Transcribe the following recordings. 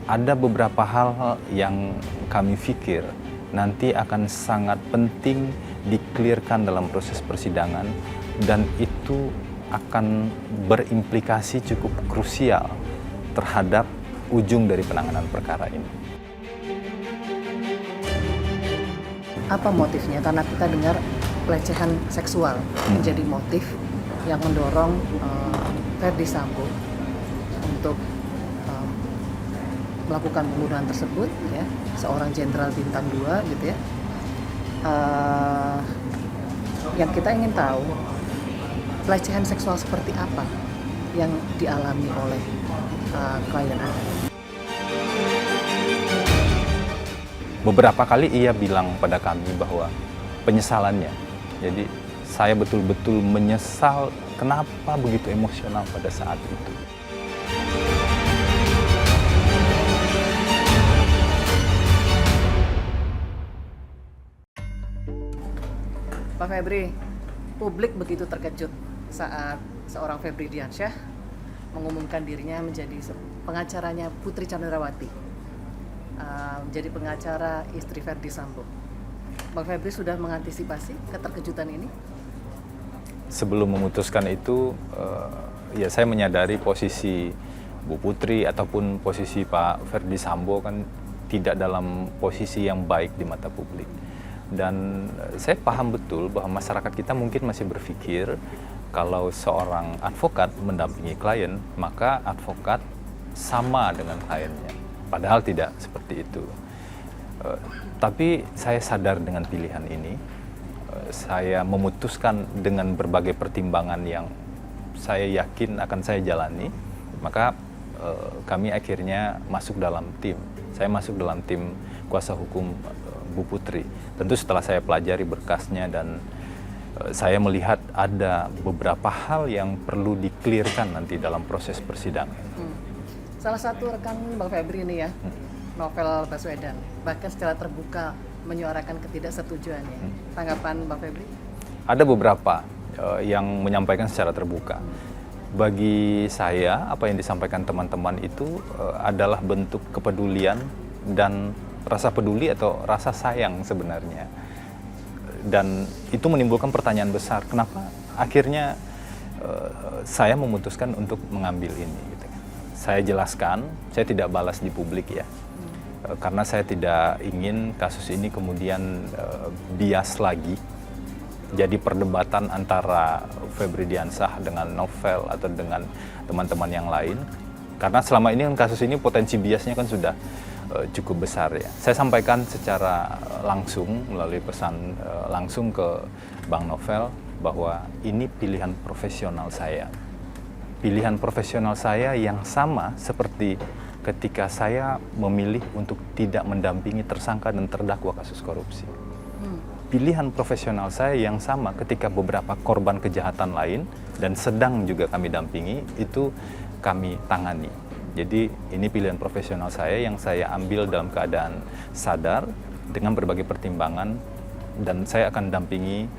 ada beberapa hal yang kami pikir nanti akan sangat penting di-clearkan dalam proses persidangan dan itu akan berimplikasi cukup krusial terhadap ujung dari penanganan perkara ini. Apa motifnya? Karena kita dengar pelecehan seksual menjadi motif yang mendorong Ferdy Sambo untuk melakukan pembunuhan tersebut, ya, seorang jenderal bintang 2 gitu ya. Yang kita ingin tahu, pelecehan seksual seperti apa yang dialami oleh klien Anda? Beberapa kali ia bilang pada kami bahwa penyesalannya. Jadi saya betul-betul menyesal kenapa begitu emosional pada saat itu. Pak Febri, publik begitu terkejut saat seorang Febri Diansyah mengumumkan dirinya menjadi pengacaranya Putri Candrawati, menjadi pengacara istri Ferdy Sambo. Bang Febri sudah mengantisipasi keterkejutan ini? Sebelum memutuskan itu, ya saya menyadari posisi Bu Putri ataupun posisi Pak Ferdy Sambo kan tidak dalam posisi yang baik di mata publik. Dan saya paham betul bahwa masyarakat kita mungkin masih berpikir kalau seorang advokat mendampingi klien, maka advokat sama dengan kliennya. Padahal tidak seperti itu. Tapi saya sadar dengan pilihan ini. Saya memutuskan dengan berbagai pertimbangan yang saya yakin akan saya jalani. Maka kami akhirnya masuk dalam tim. Saya masuk dalam tim kuasa hukum Bu Putri. Tentu setelah saya pelajari berkasnya dan saya melihat ada beberapa hal yang perlu di-clearkan nanti dalam proses persidangan. Salah satu rekan Bang Febri ini ya, Novel Baswedan, bahkan secara terbuka menyuarakan ketidaksetujuannya. Tanggapan Bang Febri? Ada beberapa yang menyampaikan secara terbuka. Bagi saya, apa yang disampaikan teman-teman itu adalah bentuk kepedulian dan rasa peduli atau rasa sayang sebenarnya. Dan itu menimbulkan pertanyaan besar, kenapa akhirnya saya memutuskan untuk mengambil ini. Gitu. Saya jelaskan, saya tidak balas di publik ya, karena saya tidak ingin kasus ini kemudian bias lagi, jadi perdebatan antara Febri Diansyah dengan Novel atau dengan teman-teman yang lain. Karena selama ini kan kasus ini potensi biasnya kan sudah cukup besar ya. Saya sampaikan secara langsung melalui pesan langsung ke Bang Novel bahwa ini pilihan profesional saya. Pilihan profesional saya yang sama seperti ketika saya memilih untuk tidak mendampingi tersangka dan terdakwa kasus korupsi. Pilihan profesional saya yang sama ketika beberapa korban kejahatan lain dan sedang juga kami dampingi itu kami tangani. Jadi ini pilihan profesional saya yang saya ambil dalam keadaan sadar dengan berbagai pertimbangan dan saya akan dampingi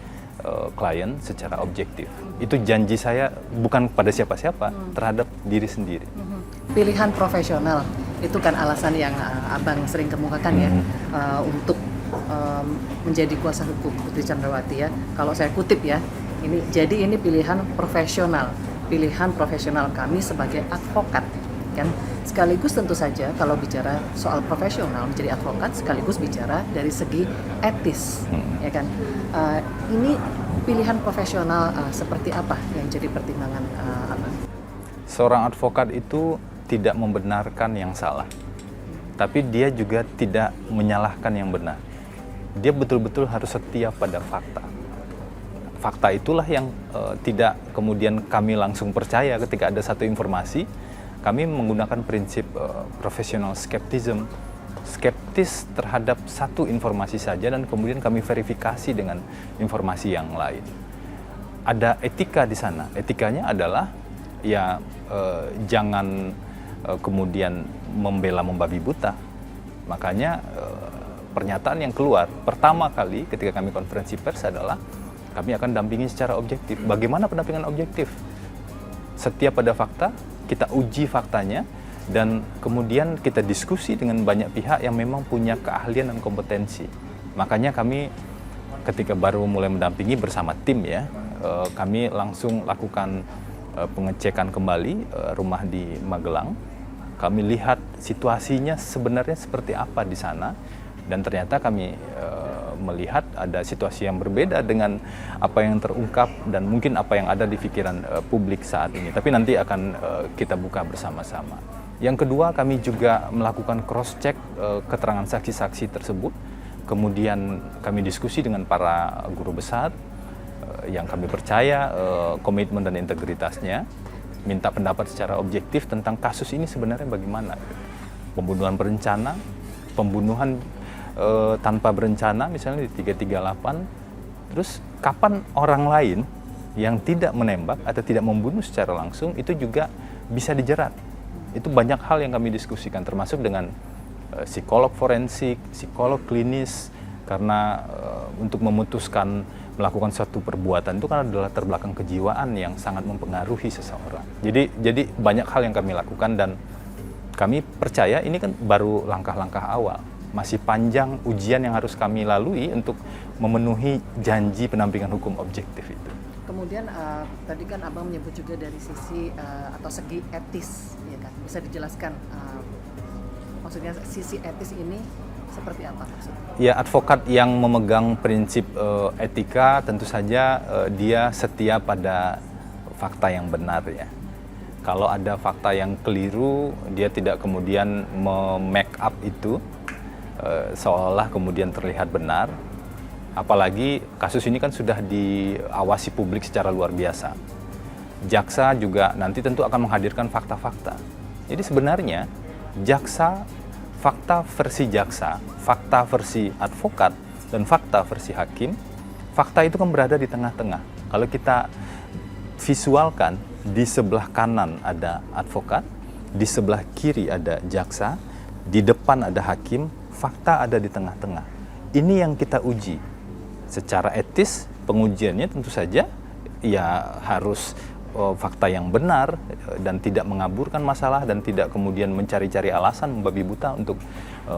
klien secara objektif. Itu janji saya bukan pada siapa-siapa, terhadap diri sendiri. Pilihan profesional itu kan alasan yang Abang sering kemukakan ya, untuk menjadi kuasa hukum Putri Candrawati ya. Kalau saya kutip ya, ini pilihan profesional kami sebagai advokat. Kan sekaligus tentu saja kalau bicara soal profesional menjadi advokat sekaligus bicara dari segi etis, ya kan. Ini pilihan profesional seperti apa yang jadi pertimbangan Abang? Seorang advokat itu tidak membenarkan yang salah, tapi dia juga tidak menyalahkan yang benar. Dia betul-betul harus setia pada fakta. Fakta itulah yang tidak kemudian kami langsung percaya ketika ada satu informasi. Kami menggunakan prinsip professional skeptism, skeptis terhadap satu informasi saja dan kemudian kami verifikasi dengan informasi yang lain. Ada etika di sana. Etikanya adalah ya jangan kemudian membela membabi buta. Makanya pernyataan yang keluar pertama kali ketika kami konferensi pers adalah kami akan dampingi secara objektif. Bagaimana pendampingan objektif? Setia pada fakta, kita uji faktanya, dan kemudian kita diskusi dengan banyak pihak yang memang punya keahlian dan kompetensi. Makanya kami ketika baru mulai mendampingi bersama tim ya, kami langsung lakukan pengecekan kembali rumah di Magelang. Kami lihat situasinya sebenarnya seperti apa di sana, dan ternyata kami melihat ada situasi yang berbeda dengan apa yang terungkap dan mungkin apa yang ada di pikiran publik saat ini. Tapi nanti akan kita buka bersama-sama. Yang kedua, kami juga melakukan cross-check keterangan saksi-saksi tersebut. Kemudian kami diskusi dengan para guru besar yang kami percaya komitmen dan integritasnya, minta pendapat secara objektif tentang kasus ini sebenarnya bagaimana. Pembunuhan berencana, pembunuhan tanpa berencana misalnya di 338, terus kapan orang lain yang tidak menembak atau tidak membunuh secara langsung itu juga bisa dijerat. Itu banyak hal yang kami diskusikan, termasuk dengan psikolog forensik, psikolog klinis, karena untuk memutuskan melakukan suatu perbuatan itu kan adalah latar belakang kejiwaan yang sangat mempengaruhi seseorang. Jadi banyak hal yang kami lakukan, dan kami percaya ini kan baru langkah-langkah awal. Masih panjang ujian yang harus kami lalui untuk memenuhi janji pendampingan hukum objektif itu. Kemudian tadi kan Abang menyebut juga dari sisi atau segi etis, ya kan? Bisa dijelaskan maksudnya sisi etis ini seperti apa maksudnya? Ya, advokat yang memegang prinsip etika tentu saja dia setia pada fakta yang benar ya. Kalau ada fakta yang keliru, dia tidak kemudian make up itu seolah kemudian terlihat benar. Apalagi kasus ini kan sudah diawasi publik secara luar biasa. Jaksa juga nanti tentu akan menghadirkan fakta-fakta. Jadi sebenarnya jaksa, fakta versi jaksa, fakta versi advokat, dan fakta versi hakim, fakta itu kan berada di tengah-tengah. Kalau kita visualkan, di sebelah kanan ada advokat, di sebelah kiri ada jaksa, di depan ada hakim, fakta ada di tengah-tengah. Ini yang kita uji. Secara etis, pengujiannya tentu saja ya harus fakta yang benar dan tidak mengaburkan masalah dan tidak kemudian mencari-cari alasan membabi buta untuk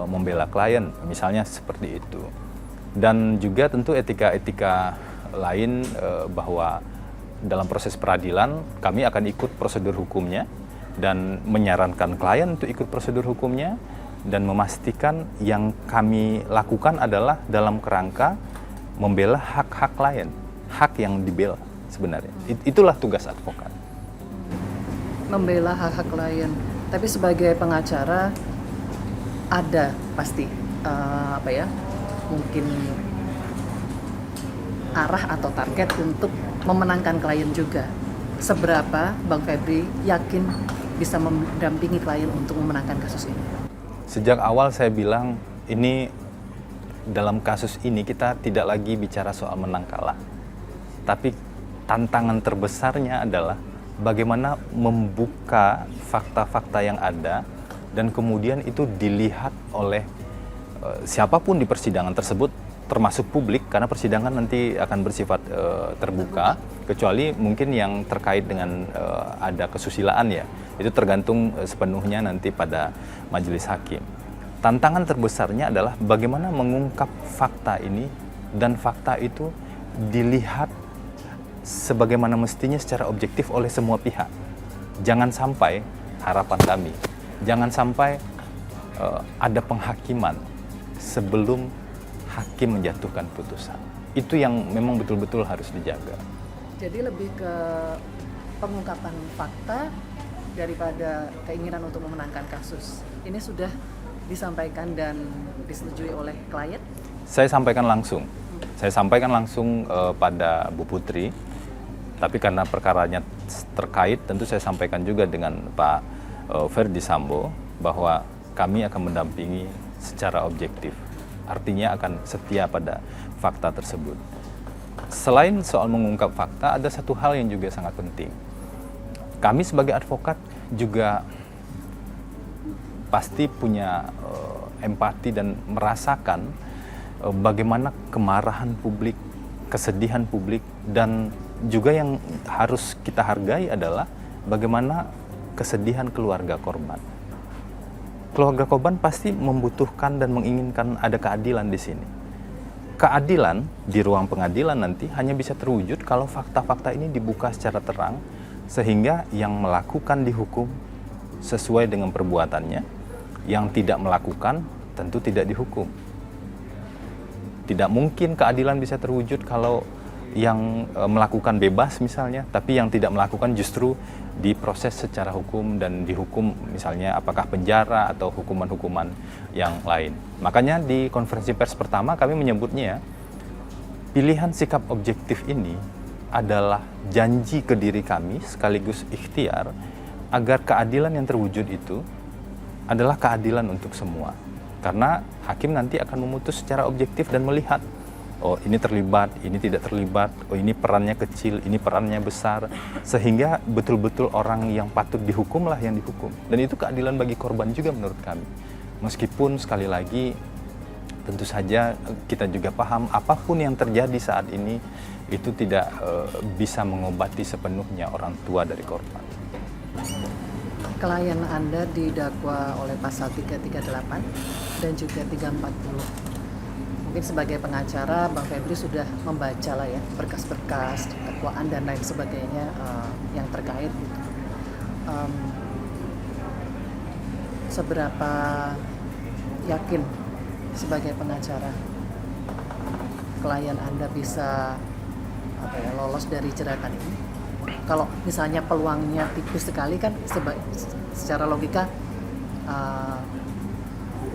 membela klien, misalnya seperti itu. Dan juga tentu etika-etika lain bahwa dalam proses peradilan kami akan ikut prosedur hukumnya dan menyarankan klien untuk ikut prosedur hukumnya, dan memastikan yang kami lakukan adalah dalam kerangka membela hak-hak klien, hak yang dibela sebenarnya. Itulah tugas advokat. Membela hak-hak klien. Tapi sebagai pengacara ada pasti mungkin arah atau target untuk memenangkan klien juga. Seberapa Bang Febri yakin bisa mendampingi klien untuk memenangkan kasus ini? Sejak awal saya bilang ini, dalam kasus ini kita tidak lagi bicara soal menang kalah, tapi tantangan terbesarnya adalah bagaimana membuka fakta-fakta yang ada dan kemudian itu dilihat oleh siapapun di persidangan tersebut, termasuk publik, karena persidangan nanti akan bersifat terbuka, kecuali mungkin yang terkait dengan ada kesusilaan ya, itu tergantung sepenuhnya nanti pada majelis hakim. Tantangan terbesarnya adalah bagaimana mengungkap fakta ini dan fakta itu dilihat sebagaimana mestinya secara objektif oleh semua pihak. Jangan sampai, harapan kami, jangan sampai ada penghakiman sebelum hakim menjatuhkan putusan. Itu yang memang betul-betul harus dijaga. Jadi lebih ke pengungkapan fakta daripada keinginan untuk memenangkan kasus. Ini sudah disampaikan dan disetujui oleh klien? Saya sampaikan langsung. Saya sampaikan langsung pada Bu Putri. Tapi karena perkaranya terkait, tentu saya sampaikan juga dengan Pak Ferdi Sambo bahwa kami akan mendampingi secara objektif. Artinya akan setia pada fakta tersebut. Selain soal mengungkap fakta, ada satu hal yang juga sangat penting. Kami sebagai advokat juga pasti punya empati dan merasakan bagaimana kemarahan publik, kesedihan publik, dan juga yang harus kita hargai adalah bagaimana kesedihan keluarga korban. keluarga korban pasti membutuhkan dan menginginkan ada keadilan di sini. Keadilan di ruang pengadilan nanti hanya bisa terwujud kalau fakta-fakta ini dibuka secara terang, sehingga yang melakukan dihukum sesuai dengan perbuatannya, yang tidak melakukan tentu tidak dihukum. Tidak mungkin keadilan bisa terwujud kalau yang melakukan bebas misalnya, tapi yang tidak melakukan justru diproses secara hukum dan dihukum misalnya apakah penjara atau hukuman-hukuman yang lain. Makanya di konferensi pers pertama kami menyebutnya pilihan sikap objektif ini adalah janji ke diri kami sekaligus ikhtiar agar keadilan yang terwujud itu adalah keadilan untuk semua. Karena hakim nanti akan memutus secara objektif dan melihat, oh ini terlibat, ini tidak terlibat, oh ini perannya kecil, ini perannya besar, sehingga betul-betul orang yang patut dihukumlah yang dihukum. Dan itu keadilan bagi korban juga menurut kami. Meskipun sekali lagi tentu saja kita juga paham apapun yang terjadi saat ini itu tidak bisa mengobati sepenuhnya orang tua dari korban. Klien Anda didakwa oleh pasal 338 dan juga 340. Mungkin sebagai pengacara, Bang Febri sudah membaca lah ya berkas-berkas, dakwaan dan lain sebagainya yang terkait gitu. Seberapa yakin sebagai pengacara klien Anda bisa lolos dari jerat ini? Kalau misalnya peluangnya tipis sekali kan secara logika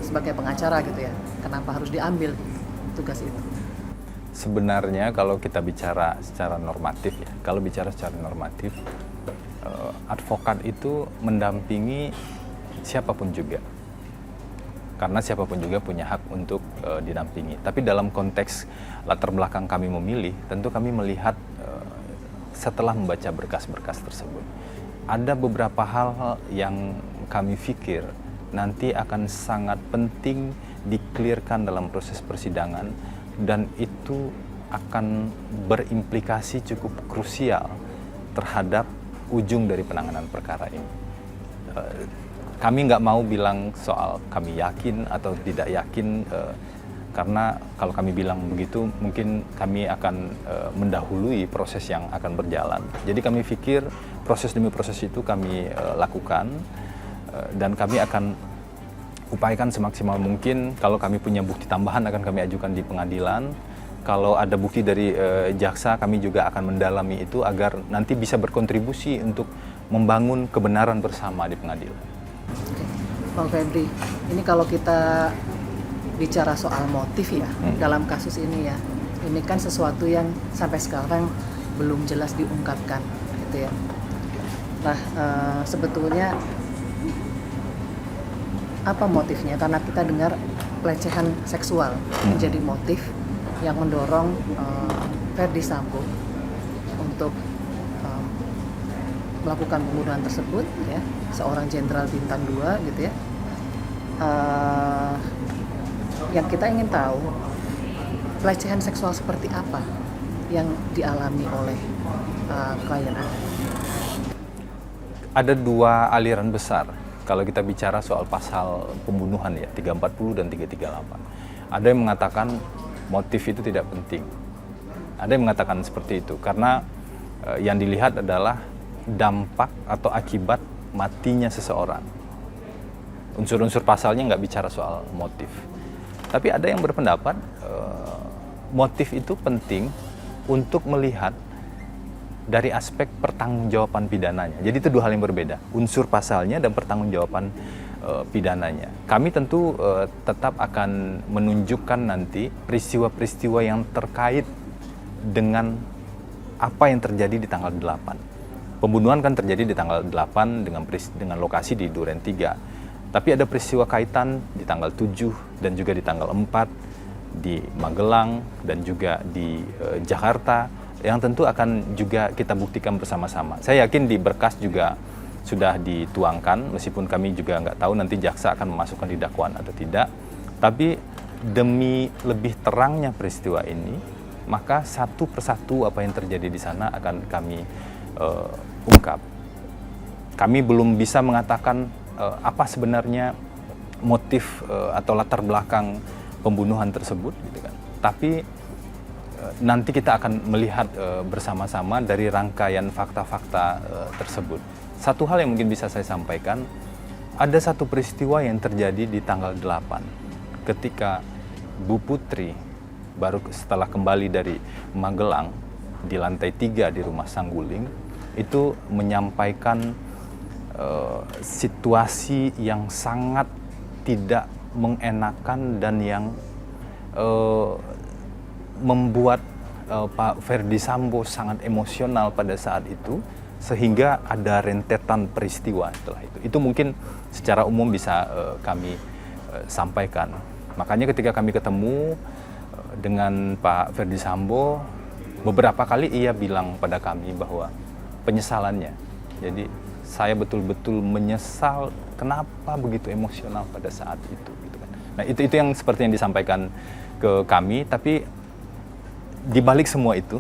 sebagai pengacara gitu ya, kenapa harus diambil tugas itu? Sebenarnya kalau kita bicara secara normatif ya, kalau bicara secara normatif, advokat itu mendampingi siapapun juga. Karena siapapun juga punya hak untuk didampingi. Tapi dalam konteks latar belakang kami memilih, tentu kami melihat setelah membaca berkas-berkas tersebut, ada beberapa hal yang kami pikir nanti akan sangat penting di-clearkan dalam proses persidangan, dan itu akan berimplikasi cukup krusial terhadap ujung dari penanganan perkara ini. Kami nggak mau bilang soal kami yakin atau tidak yakin, karena kalau kami bilang begitu mungkin kami akan mendahului proses yang akan berjalan. Jadi kami pikir proses demi proses itu kami lakukan, dan kami akan upayakan semaksimal mungkin. Kalau kami punya bukti tambahan akan kami ajukan di pengadilan. Kalau ada bukti dari jaksa, kami juga akan mendalami itu agar nanti bisa berkontribusi untuk membangun kebenaran bersama di pengadilan. Oke. Bang Febri, ini kalau kita bicara soal motif ya, dalam kasus ini ya, ini kan sesuatu yang sampai sekarang belum jelas diungkapkan gitu ya. Nah, sebetulnya apa motifnya? Karena kita dengar pelecehan seksual menjadi motif yang mendorong Ferdy Sambo untuk melakukan pembunuhan tersebut ya, seorang jenderal bintang 2 gitu ya. Yang kita ingin tahu, pelecehan seksual seperti apa yang dialami oleh klien Anda? Ada dua aliran besar kalau kita bicara soal pasal pembunuhan ya, 340 dan 338. Ada yang mengatakan motif itu tidak penting. Ada yang mengatakan seperti itu karena yang dilihat adalah dampak atau akibat matinya seseorang. Unsur-unsur pasalnya nggak bicara soal motif. Tapi ada yang berpendapat motif itu penting untuk melihat dari aspek pertanggungjawaban pidananya. Jadi itu dua hal yang berbeda, unsur pasalnya dan pertanggungjawaban pidananya. Kami tentu tetap akan menunjukkan nanti peristiwa-peristiwa yang terkait dengan apa yang terjadi di tanggal 8. Pembunuhan kan terjadi di tanggal 8 dengan lokasi di Duren 3. Tapi ada peristiwa kaitan di tanggal 7 dan juga di tanggal 4 di Magelang dan juga di Jakarta yang tentu akan juga kita buktikan bersama-sama. Saya yakin di berkas juga sudah dituangkan, meskipun kami juga nggak tahu nanti jaksa akan memasukkan di dakwaan atau tidak. Tapi demi lebih terangnya peristiwa ini, maka satu persatu apa yang terjadi di sana akan kami ungkap. Kami belum bisa mengatakan apa sebenarnya motif atau latar belakang pembunuhan tersebut, gitu kan. Tapi nanti kita akan melihat bersama-sama dari rangkaian fakta-fakta tersebut. Satu hal yang mungkin bisa saya sampaikan, ada satu peristiwa yang terjadi di tanggal 8 ketika Bu Putri baru setelah kembali dari Magelang di lantai 3 di rumah Sangguling itu menyampaikan situasi yang sangat tidak mengenakan dan yang membuat Pak Ferdi Sambo sangat emosional pada saat itu, sehingga ada rentetan peristiwa setelah itu. Itu mungkin secara umum bisa kami sampaikan. Makanya ketika kami ketemu dengan Pak Ferdi Sambo, beberapa kali ia bilang pada kami bahwa penyesalannya. Jadi saya betul-betul menyesal kenapa begitu emosional pada saat itu. Gitu kan. Nah itu yang seperti yang disampaikan ke kami, tapi di balik semua itu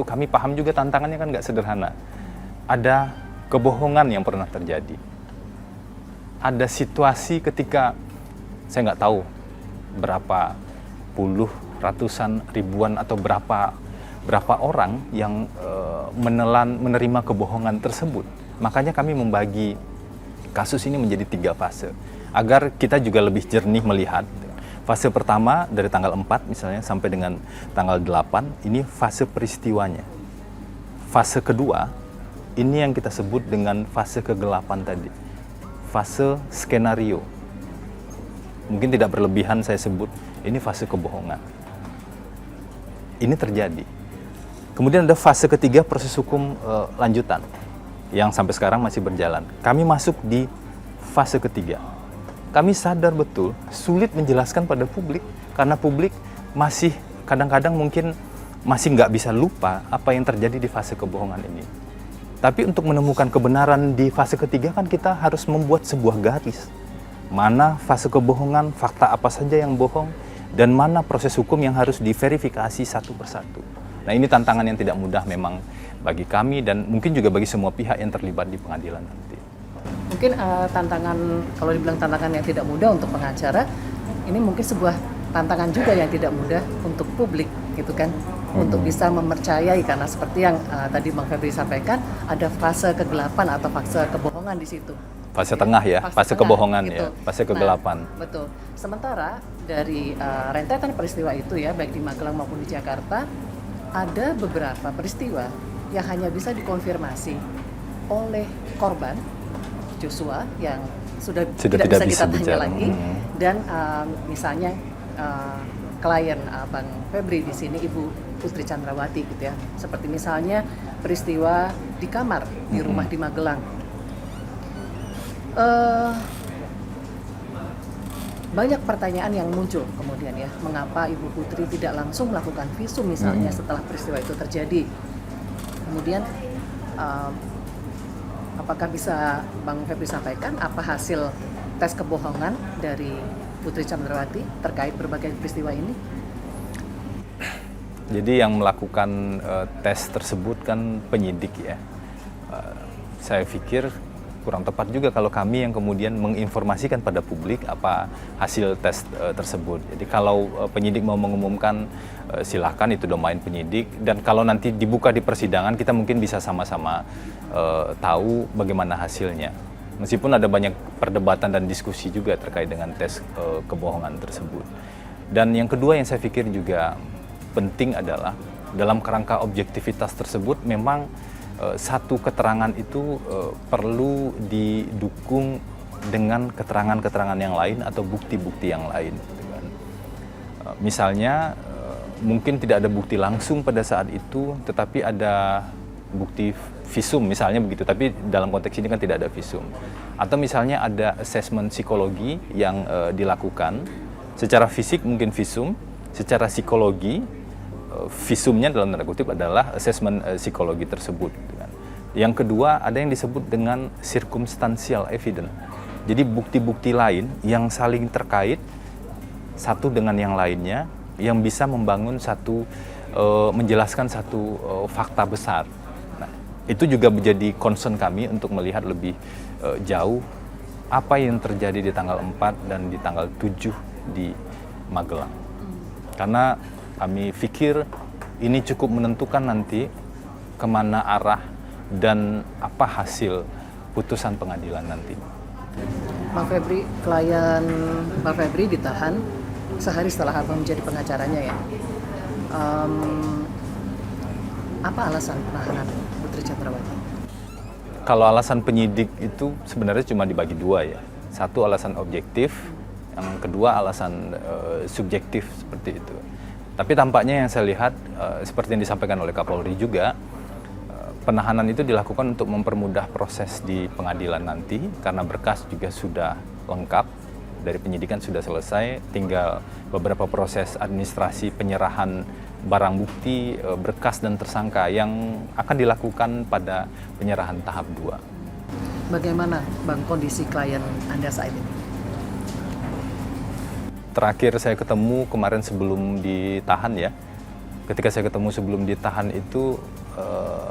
kami paham juga tantangannya kan nggak sederhana. Ada kebohongan yang pernah terjadi. Ada situasi ketika saya nggak tahu berapa puluh, ratusan, ribuan atau berapa orang yang menerima kebohongan tersebut. Makanya kami membagi kasus ini menjadi 3 fase agar kita juga lebih jernih melihat. Fase pertama dari tanggal 4 misalnya sampai dengan tanggal 8, ini fase peristiwanya. Fase kedua, ini yang kita sebut dengan fase kegelapan tadi. Fase skenario. Mungkin tidak berlebihan saya sebut, ini fase kebohongan. Ini terjadi. Kemudian ada fase ketiga, proses hukum lanjutan, yang sampai sekarang masih berjalan. Kami masuk di fase ketiga. Kami sadar betul sulit menjelaskan pada publik karena publik masih kadang-kadang mungkin masih nggak bisa lupa apa yang terjadi di fase kebohongan ini. Tapi untuk menemukan kebenaran di fase ketiga kan kita harus membuat sebuah garis. Mana fase kebohongan, fakta apa saja yang bohong, dan mana proses hukum yang harus diverifikasi satu persatu. Nah ini tantangan yang tidak mudah memang bagi kami dan mungkin juga bagi semua pihak yang terlibat di pengadilan nanti. Mungkin tantangan, kalau dibilang tantangan yang tidak mudah untuk pengacara, ini mungkin sebuah tantangan juga yang tidak mudah untuk publik, gitu kan, untuk bisa mempercayai karena seperti yang tadi Bang Febri sampaikan, ada fase kegelapan atau fase kebohongan di situ. Fase tengah ya, fase tengah, kebohongan gitu. ya, fase kegelapan. Nah, betul. Sementara dari rentetan peristiwa itu ya, baik di Magelang maupun di Jakarta, ada beberapa peristiwa yang hanya bisa dikonfirmasi oleh korban Joshua yang sudah tidak bisa kita tanya lagi, dan misalnya klien Bang Febri di sini Ibu Putri Chandrawati gitu ya, seperti misalnya peristiwa di kamar di rumah di Magelang. Banyak pertanyaan yang muncul kemudian ya, mengapa Ibu Putri tidak langsung melakukan visum misalnya setelah peristiwa itu terjadi. Kemudian apakah bisa Bang Febri sampaikan apa hasil tes kebohongan dari Putri Chandrawati terkait berbagai peristiwa ini? Jadi yang melakukan tes tersebut kan penyidik ya. Saya pikir kurang tepat juga kalau kami yang kemudian menginformasikan pada publik apa hasil tes tersebut. Jadi kalau penyidik mau mengumumkan silakan, itu domain penyidik, dan kalau nanti dibuka di persidangan kita mungkin bisa sama-sama tahu bagaimana hasilnya. Meskipun ada banyak perdebatan dan diskusi juga terkait dengan tes kebohongan tersebut. Dan yang kedua yang saya pikir juga penting adalah dalam kerangka objektivitas tersebut memang satu keterangan itu perlu didukung dengan keterangan-keterangan yang lain atau bukti-bukti yang lain. Misalnya mungkin tidak ada bukti langsung pada saat itu, tetapi ada bukti visum misalnya begitu, tapi dalam konteks ini kan tidak ada visum. Atau misalnya ada asesmen psikologi yang dilakukan, secara fisik mungkin visum, secara psikologi visumnya dalam tanda kutip adalah asesmen psikologi tersebut. Yang kedua ada yang disebut dengan circumstantial evidence. Jadi bukti-bukti lain yang saling terkait satu dengan yang lainnya yang bisa membangun satu menjelaskan satu fakta besar. Nah, itu juga menjadi concern kami untuk melihat lebih jauh apa yang terjadi di tanggal 4 dan di tanggal 7 di Magelang. Karena kami pikir ini cukup menentukan nanti kemana arah dan apa hasil putusan pengadilan nanti. Bang Febri, klien Bang Febri ditahan sehari setelah Abang menjadi pengacaranya ya. Apa alasan penahanan Putri Chandrawati? Kalau alasan penyidik itu sebenarnya cuma dibagi dua ya. Satu alasan objektif, yang kedua alasan subjektif seperti itu. Tapi tampaknya yang saya lihat seperti yang disampaikan oleh Kapolri juga, penahanan itu dilakukan untuk mempermudah proses di pengadilan nanti karena berkas juga sudah lengkap, dari penyidikan sudah selesai, tinggal beberapa proses administrasi penyerahan barang bukti, berkas dan tersangka yang akan dilakukan pada penyerahan tahap 2. Bagaimana Bang kondisi klien Anda saat ini? Terakhir saya ketemu kemarin sebelum ditahan ya. Ketika saya ketemu sebelum ditahan itu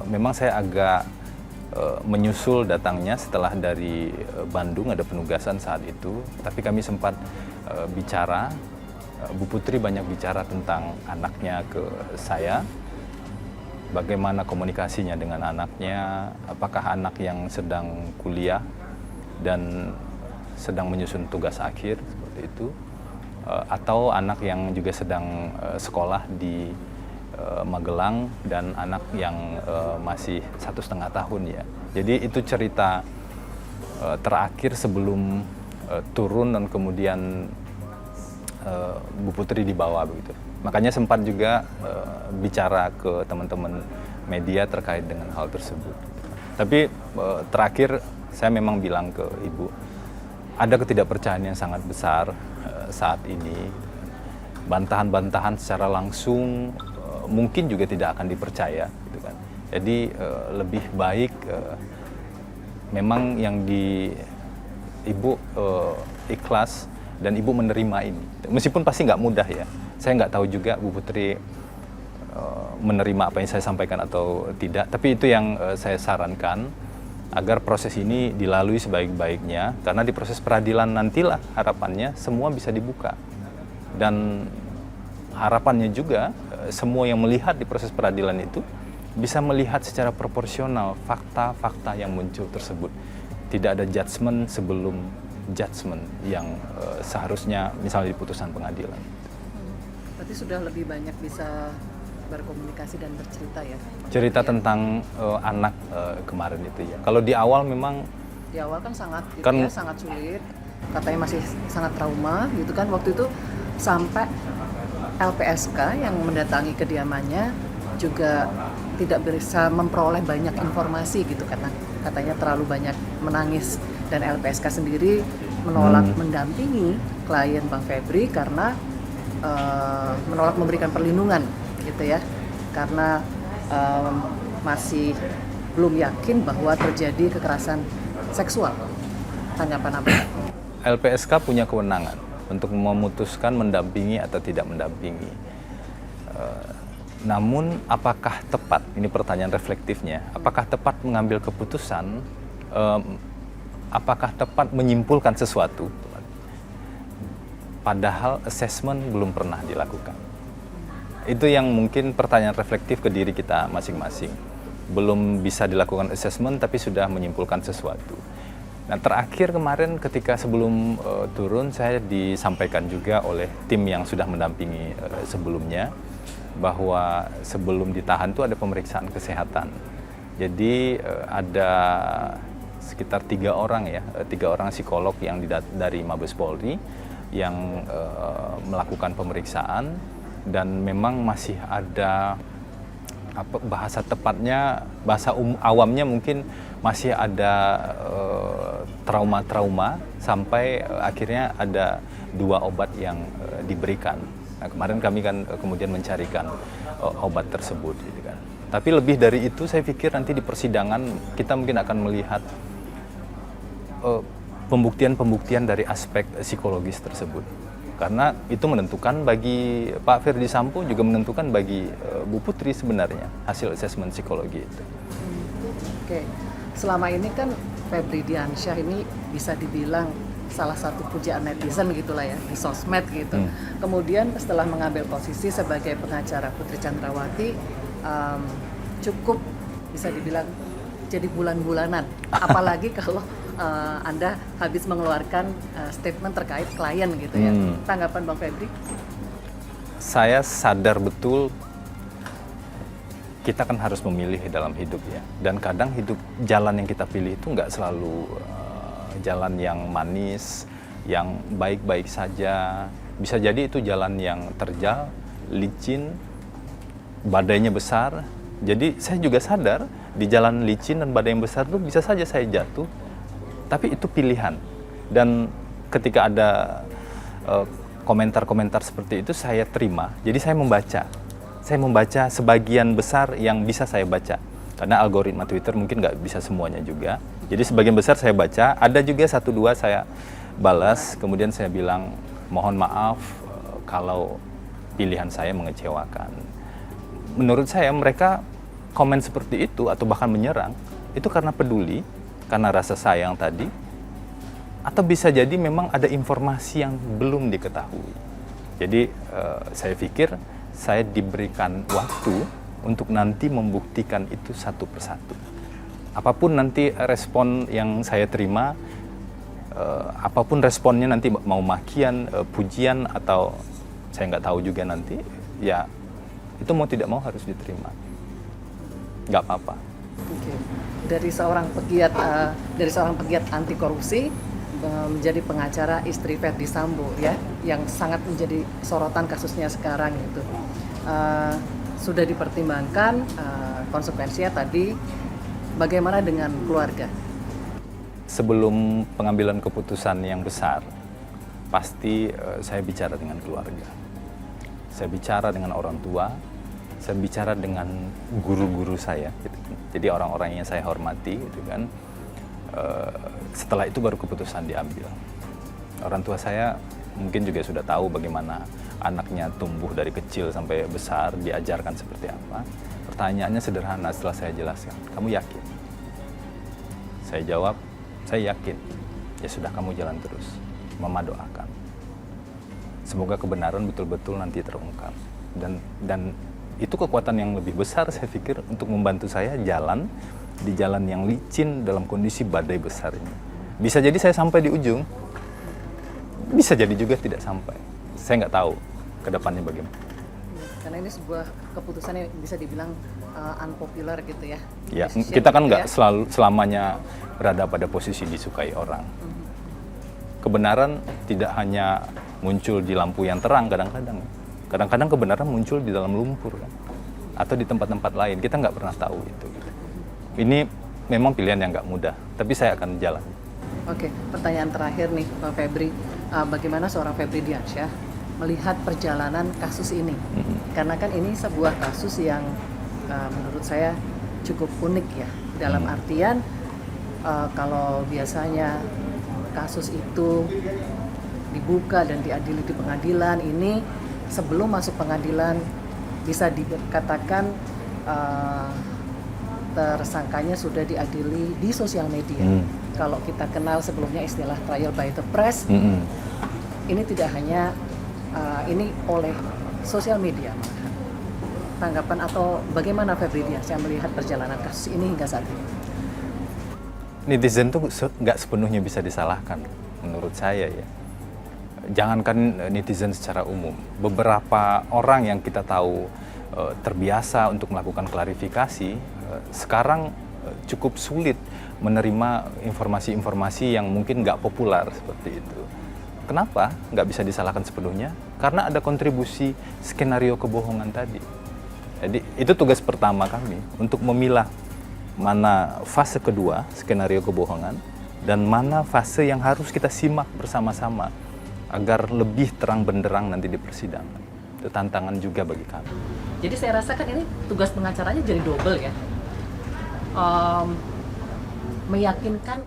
memang saya agak menyusul datangnya setelah dari Bandung ada penugasan saat itu. Tapi kami sempat bicara, Bu Putri banyak bicara tentang anaknya ke saya. Bagaimana komunikasinya dengan anaknya, apakah anak yang sedang kuliah dan sedang menyusun tugas akhir seperti itu, atau anak yang juga sedang sekolah di Magelang dan anak yang masih 1,5 tahun ya. Jadi itu cerita terakhir sebelum turun dan kemudian Bu Putri dibawa begitu. Makanya sempat juga bicara ke teman-teman media terkait dengan hal tersebut. Tapi terakhir saya memang bilang ke Ibu, ada ketidakpercayaan yang sangat besar saat ini. Bantahan-bantahan secara langsung mungkin juga tidak akan dipercaya gitu kan. Jadi lebih baik memang yang Ibu ikhlas dan Ibu menerima ini. Meskipun pasti nggak mudah ya. Saya nggak tahu juga Bu Putri menerima apa yang saya sampaikan atau tidak. Tapi itu yang saya sarankan agar proses ini dilalui sebaik-baiknya. Karena di proses peradilan nantilah harapannya semua bisa dibuka. Dan harapannya juga semua yang melihat di proses peradilan itu bisa melihat secara proporsional fakta-fakta yang muncul tersebut. Tidak ada judgement sebelum judgement yang seharusnya misalnya di putusan pengadilan. Berarti sudah lebih banyak bisa berkomunikasi dan bercerita ya? Cerita tentang anak kemarin itu ya. Kalau di awal memang di awal kan sangat gitu kan, ya, sangat sulit. Katanya masih sangat trauma gitu kan. Waktu itu sampai LPSK yang mendatangi kediamannya juga tidak bisa memperoleh banyak informasi gitu karena katanya terlalu banyak menangis, dan LPSK sendiri menolak mendampingi klien Bang Febri karena menolak memberikan perlindungan gitu ya, karena masih belum yakin bahwa terjadi kekerasan seksual. Tanggapan apa? LPSK punya kewenangan untuk memutuskan mendampingi atau tidak mendampingi. Namun apakah tepat, ini pertanyaan reflektifnya, apakah tepat mengambil keputusan, apakah tepat menyimpulkan sesuatu, padahal assessment belum pernah dilakukan. Itu yang mungkin pertanyaan reflektif ke diri kita masing-masing. Belum bisa dilakukan assessment tapi sudah menyimpulkan sesuatu. Nah, terakhir kemarin ketika sebelum turun saya disampaikan juga oleh tim yang sudah mendampingi sebelumnya bahwa sebelum ditahan itu ada pemeriksaan kesehatan. Jadi ada sekitar 3 orang ya, 3 orang psikolog yang dari Mabes Polri yang melakukan pemeriksaan, dan memang masih ada bahasa tepatnya, bahasa awamnya mungkin masih ada trauma-trauma sampai akhirnya ada 2 obat yang diberikan. Nah, kemarin kami kan kemudian mencarikan obat tersebut gitu kan. Tapi lebih dari itu saya pikir nanti di persidangan kita mungkin akan melihat pembuktian-pembuktian dari aspek psikologis tersebut. Karena itu menentukan bagi Pak Ferdy Sambo, juga menentukan bagi Bu Putri sebenarnya hasil asesmen psikologi itu. Oke. Selama ini kan Febri Diansyah ini bisa dibilang salah satu pujaan netizen gitulah ya di sosmed gitu. Kemudian setelah mengambil posisi sebagai pengacara Putri Chandrawati, cukup bisa dibilang jadi bulan-bulanan. Apalagi kalau Anda habis mengeluarkan statement terkait klien gitu ya. Tanggapan Bang Febri? Saya sadar betul kita kan harus memilih dalam hidup ya. Dan kadang jalan yang kita pilih itu nggak selalu jalan yang manis, yang baik-baik saja. Bisa jadi itu jalan yang terjal, licin, badainya besar. Jadi saya juga sadar di jalan licin dan badai yang besar itu bisa saja saya jatuh. Tapi itu pilihan. Dan ketika ada komentar-komentar seperti itu saya terima. Jadi saya membaca. Saya membaca sebagian besar yang bisa saya baca. Karena algoritma Twitter mungkin nggak bisa semuanya juga. Jadi sebagian besar saya baca, ada juga 1-2 saya balas, kemudian saya bilang mohon maaf kalau pilihan saya mengecewakan. Menurut saya mereka komen seperti itu atau bahkan menyerang, itu karena peduli, karena rasa sayang tadi, atau bisa jadi memang ada informasi yang belum diketahui. Jadi saya pikir saya diberikan waktu untuk nanti membuktikan itu satu persatu. Apapun nanti respon yang saya terima, apapun responnya nanti mau makian, pujian, atau saya nggak tahu juga nanti, ya itu mau tidak mau harus diterima. Nggak apa-apa. Oke. Dari seorang pegiat anti korupsi menjadi pengacara istri Verdi Sambo ya, yang sangat menjadi sorotan kasusnya sekarang itu. Sudah dipertimbangkan konsekuensinya tadi. Bagaimana dengan keluarga? Sebelum pengambilan keputusan yang besar, pasti saya bicara dengan keluarga. Saya bicara dengan orang tua, saya bicara dengan guru-guru saya. Gitu. Jadi orang-orang yang saya hormati, gitu kan. Setelah itu baru keputusan diambil. Orang tua saya mungkin juga sudah tahu bagaimana anaknya tumbuh dari kecil sampai besar, diajarkan seperti apa. Pertanyaannya sederhana setelah saya jelaskan, kamu yakin? Saya jawab, saya yakin. Ya sudah, kamu jalan terus. Mama doakan. Semoga kebenaran betul-betul nanti terungkap. Dan itu kekuatan yang lebih besar saya pikir untuk membantu saya jalan di jalan yang licin dalam kondisi badai besar ini. Bisa jadi saya sampai di ujung, bisa jadi juga tidak sampai. Saya nggak tahu ke depannya bagaimana. Karena ini sebuah keputusan yang bisa dibilang unpopular gitu ya. Ya, kita kan nggak selamanya berada pada posisi disukai orang. Kebenaran tidak hanya muncul di lampu yang terang kadang-kadang. Kadang-kadang kebenaran muncul di dalam lumpur kan, atau di tempat-tempat lain. Kita nggak pernah tahu itu. Ini memang pilihan yang nggak mudah, tapi saya akan jalan. Oke, pertanyaan terakhir nih, Bang Febri. Bagaimana seorang Febri Diansyah melihat perjalanan kasus ini? Karena kan ini sebuah kasus yang menurut saya cukup unik ya. Dalam artian kalau biasanya kasus itu dibuka dan diadili di pengadilan, ini sebelum masuk pengadilan bisa dikatakan tersangkanya sudah diadili di sosial media. Kalau kita kenal sebelumnya istilah trial by the press, ini tidak hanya ini oleh sosial media. Tanggapan atau bagaimana Febri Diansyah melihat perjalanan kasus ini hingga saat ini? Netizen tuh nggak sepenuhnya bisa disalahkan menurut saya ya. Jangankan netizen secara umum, beberapa orang yang kita tahu terbiasa untuk melakukan klarifikasi, sekarang cukup sulit menerima informasi-informasi yang mungkin nggak populer seperti itu. Kenapa nggak bisa disalahkan sepenuhnya? Karena ada kontribusi skenario kebohongan tadi. Jadi itu tugas pertama kami untuk memilah mana fase kedua skenario kebohongan dan mana fase yang harus kita simak bersama-sama agar lebih terang benderang nanti di persidangan. Itu tantangan juga bagi kami. Jadi saya rasakan ini tugas pengacaranya jadi double ya. Meyakinkan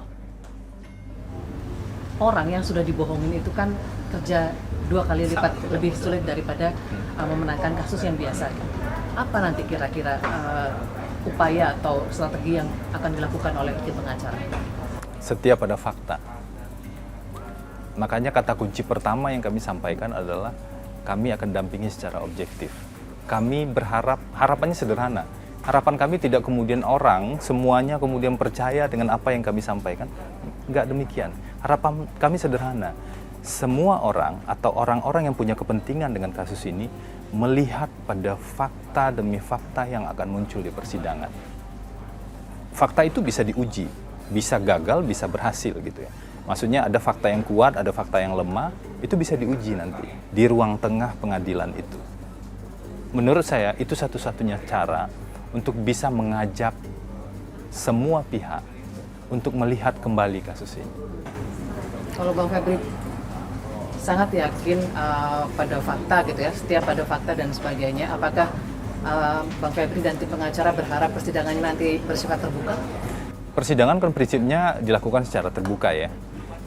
orang yang sudah dibohongin itu kan kerja 2 kali lipat lebih sulit daripada memenangkan kasus yang biasa. Apa nanti kira-kira upaya atau strategi yang akan dilakukan oleh tim pengacara? setiap ada fakta. Makanya kata kunci pertama yang kami sampaikan adalah kami akan dampingi secara objektif. Kami berharap, harapannya sederhana. Harapan kami tidak kemudian orang semuanya kemudian percaya dengan apa yang kami sampaikan. Enggak demikian. Harapan kami sederhana. Semua orang atau orang-orang yang punya kepentingan dengan kasus ini melihat pada fakta demi fakta yang akan muncul di persidangan. Fakta itu bisa diuji, bisa gagal, bisa berhasil gitu ya. Maksudnya ada fakta yang kuat, ada fakta yang lemah, itu bisa diuji nanti di ruang tengah pengadilan itu. Menurut saya itu satu-satunya cara untuk bisa mengajak semua pihak untuk melihat kembali kasus ini. Kalau Bang Febri sangat yakin pada fakta gitu ya, setiap ada fakta dan sebagainya, apakah Bang Febri dan tim pengacara berharap persidangannya nanti bersifat terbuka? Persidangan kan prinsipnya dilakukan secara terbuka ya.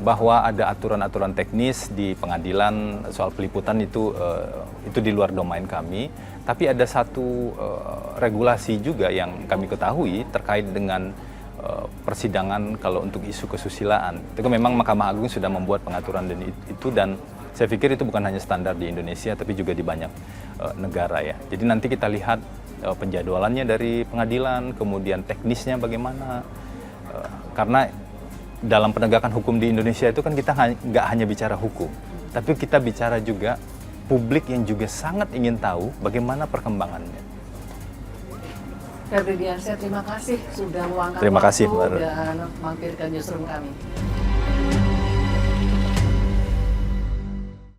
Bahwa ada aturan-aturan teknis di pengadilan soal peliputan itu di luar domain kami. Tapi ada satu regulasi juga yang kami ketahui terkait dengan persidangan kalau untuk isu kesusilaan. Itu kan memang Mahkamah Agung sudah membuat pengaturan itu, dan saya pikir itu bukan hanya standar di Indonesia tapi juga di banyak negara ya. Jadi nanti kita lihat penjadwalannya dari pengadilan, kemudian teknisnya bagaimana. Karena dalam penegakan hukum di Indonesia itu kan kita nggak hanya bicara hukum, tapi kita bicara juga publik yang juga sangat ingin tahu bagaimana perkembangannya. Febri Diansyah, terima kasih sudah meluangkan Terima kasih, waktu dan mampir ke newsroom kami.